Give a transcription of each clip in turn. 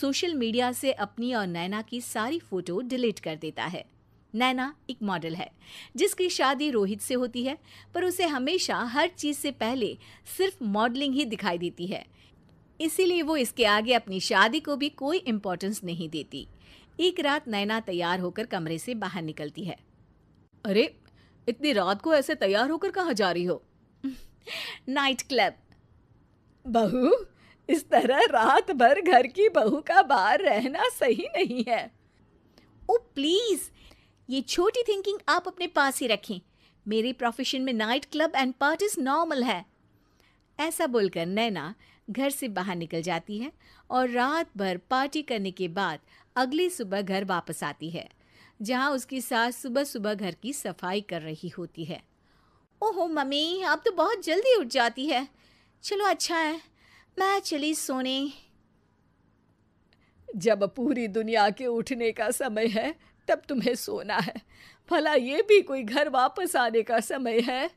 Social media से अपनी और नैना की सारी फोटो डिलीट कर देता है। नैना एक मॉडल है जिसकी शादी रोहित से होती है, पर उसे हमेशा हर चीज से पहले सिर्फ मॉडलिंग ही दिखाई देती है। इसीलिए वो इसके आगे अपनी शादी को भी कोई इम्पोर्टेंस नहीं देती। एक रात नैना तैयार होकर कमरे से बाहर निकलती है। अरे, इतनी रात को ऐसे तैयार होकर कहाँ जा रही हो? Night club. बहू, इस तरह रात भर घर की बहू का बाहर रहना सही नहीं है। ओ प्लीज, ये छोटी थिंकिंग आप अपने पास ही रखें। मेरे प्रोफेशन में night club and parties normal है। ऐसा बोलकर नैना घर से बाहर निकल जाती है और रात भर पार्टी करने के बाद अगली सुबह घर वापस आती है, जहां उसकी सास सुबह सुबह घर की सफाई कर रही होती है। ओहो मम्मी, आप तो बहुत जल्दी उठ जाती है। चलो अच्छा है, मैं चली सोने। जब पूरी दुनिया के उठने का समय है तब तुम्हें सोना है। भला ये भी कोई घर वापस आने का समय है?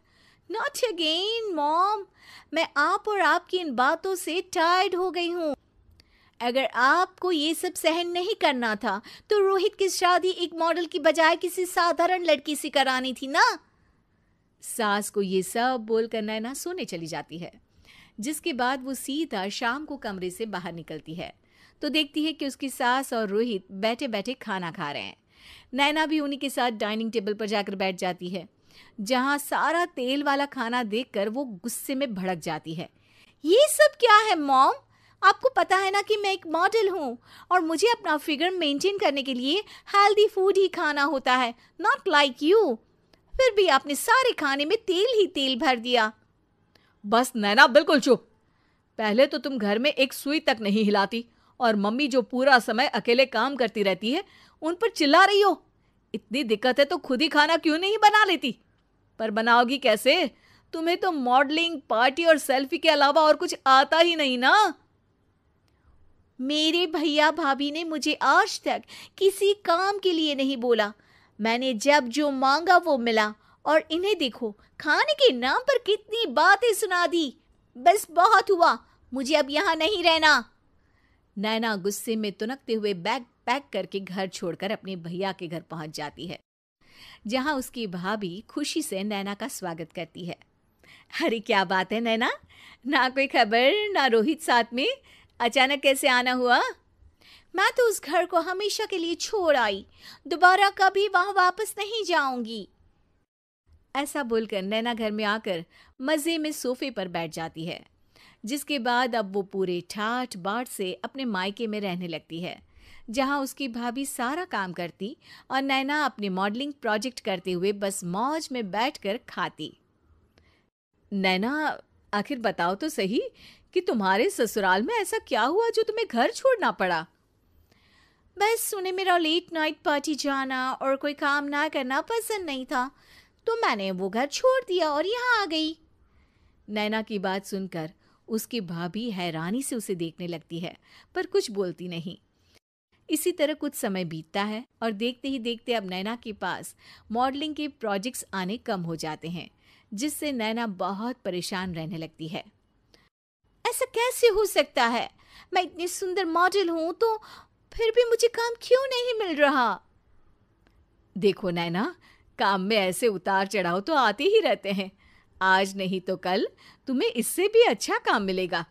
नॉट अगेन मॉम, मैं आप और आपकी इन बातों से टायर्ड हो गई हूँ। अगर आपको ये सब सहन नहीं करना था तो रोहित की शादी एक मॉडल की बजाय किसी साधारण लड़की से करानी थी ना। सास को ये सब बोलकर नैना सोने चली जाती है, जिसके बाद वो सीधा शाम को कमरे से बाहर निकलती है तो देखती है कि उसकी सास और रोहित बैठे बैठे खाना खा रहे हैं। नैना भी उन्हीं के साथ डाइनिंग टेबल पर जाकर बैठ जाती है, जहां सारा तेल वाला खाना देखकर वो गुस्से में भड़क जाती है। ये सब क्या है मॉम? आपको पता है ना कि मैं एक मॉडल हूँ और मुझे अपना फिगर मेंटेन करने के लिए हेल्दी फूड ही खाना होता है, नॉट लाइक यू। फिर भी आपने सारे खाने में तेल ही तेल भर दिया। बस नैना, बिल्कुल चुप। पहले तो तुम घर में एक सुई तक नहीं हिलाती और मम्मी जो पूरा समय अकेले काम करती रहती है उन पर चिल्ला रही हो। इतनी दिक्कत है तो खुद ही खाना क्यों नहीं बना लेती? पर बनाओगी कैसे? तुम्हें तो मॉडलिंग, पार्टी और सेल्फी के अलावा और कुछ आता ही नहीं ना। मेरे भैया भाभी ने मुझे आज तक किसी काम के लिए नहीं बोला। मैंने जब जो मांगा वो मिला और इन्हें देखो, खाने के नाम पर कितनी बातें सुना दी। बस बहुत हुआ, मुझे अब यहाँ नहीं रहना। नैना गुस्से में तुनकते हुए बैग पैक करके घर छोड़कर अपने भैया के घर पहुंच जाती है, जहां उसकी भाभी खुशी से नैना का स्वागत करती है। अरे क्या बात है नैना, ना कोई खबर ना रोहित साथ में, अचानक कैसे आना हुआ? मैं तो उस घर को हमेशा के लिए छोड़ आई, दोबारा कभी वहां वापस नहीं जाऊंगी। ऐसा बोलकर नैना घर में आकर मजे में सोफे पर बैठ जाती है, जिसके बाद अब वो पूरे ठाठ बाट से अपने मायके में रहने लगती है, जहां उसकी भाभी सारा काम करती और नैना अपने मॉडलिंग प्रोजेक्ट करते हुए बस मौज में बैठकर खाती। नैना, आखिर बताओ तो सही कि तुम्हारे ससुराल में ऐसा क्या हुआ जो तुम्हें घर छोड़ना पड़ा? बस उन्हें मेरा लेट नाइट पार्टी जाना और कोई काम ना करना पसंद नहीं था, तो मैंने वो घर छोड़ दिया और यहाँ आ गई। नैना की बात सुनकर उसकी भाभी हैरानी से उसे देखने लगती है, पर कुछ बोलती नहीं। इसी तरह कुछ समय बीतता है और देखते ही देखते अब नैना के पास मॉडलिंग के प्रोजेक्ट्स आने कम हो जाते हैं, जिससे नैना बहुत परेशान रहने लगती है। ऐसा कैसे हो सकता है? मैं इतनी सुंदर मॉडल हूं तो फिर भी मुझे काम क्यों नहीं मिल रहा? देखो नैना, काम में ऐसे उतार चढ़ाव तो आते ही रहते हैं। आज नहीं तो कल तुम्हें इससे भी अच्छा काम मिलेगा।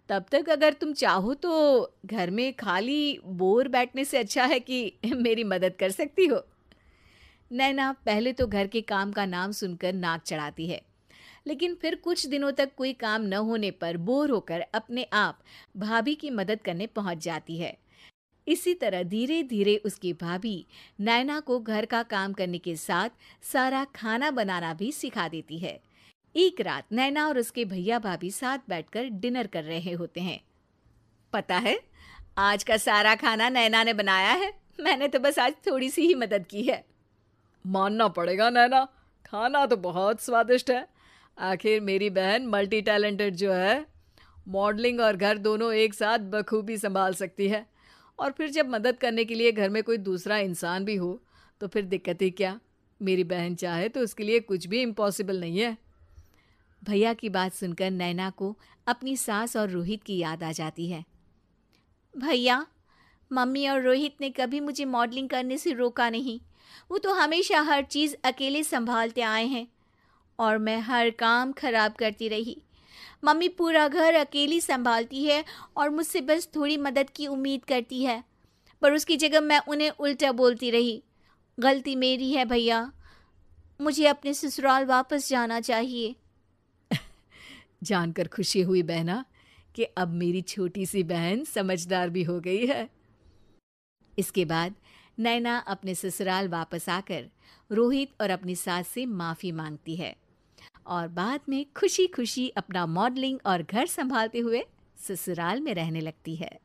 तब तक अगर तुम चाहो तो घर में खाली बोर बैठने से अच्छा है कि मेरी मदद कर सकती हो। नैना पहले तो घर के काम का नाम सुनकर नाक चढ़ाती है, लेकिन फिर कुछ दिनों तक कोई काम न होने पर बोर होकर अपने आप भाभी की मदद करने पहुंच जाती है। इसी तरह धीरे धीरे उसकी भाभी नैना को घर का काम करने के साथ सारा खाना बनाना भी सिखा देती है। एक रात नैना और उसके भैया भाभी साथ बैठकर डिनर कर रहे होते हैं। पता है, आज का सारा खाना नैना ने बनाया है, मैंने तो बस आज थोड़ी सी ही मदद की है। मानना पड़ेगा नैना, खाना तो बहुत स्वादिष्ट है। आखिर मेरी बहन मल्टी टैलेंटेड जो है, मॉडलिंग और घर दोनों एक साथ बखूबी संभाल सकती है। और फिर जब मदद करने के लिए घर में कोई दूसरा इंसान भी हो तो फिर दिक्कत ही क्या। मेरी बहन चाहे तो उसके लिए कुछ भी इम्पॉसिबल नहीं है। भैया की बात सुनकर नैना को अपनी सास और रोहित की याद आ जाती है। भैया, मम्मी और रोहित ने कभी मुझे मॉडलिंग करने से रोका नहीं। वो तो हमेशा हर चीज़ अकेले संभालते आए हैं और मैं हर काम खराब करती रही। मम्मी पूरा घर अकेली संभालती है और मुझसे बस थोड़ी मदद की उम्मीद करती है, पर उसकी जगह मैं उन्हें उल्टा बोलती रही। गलती मेरी है भैया, मुझे अपने ससुराल वापस जाना चाहिए। जानकर खुशी हुई बहना कि अब मेरी छोटी सी बहन समझदार भी हो गई है। इसके बाद नैना अपने ससुराल वापस आकर रोहित और अपनी सास से माफ़ी मांगती है और बाद में खुशी खुशी अपना मॉडलिंग और घर संभालते हुए ससुराल में रहने लगती है।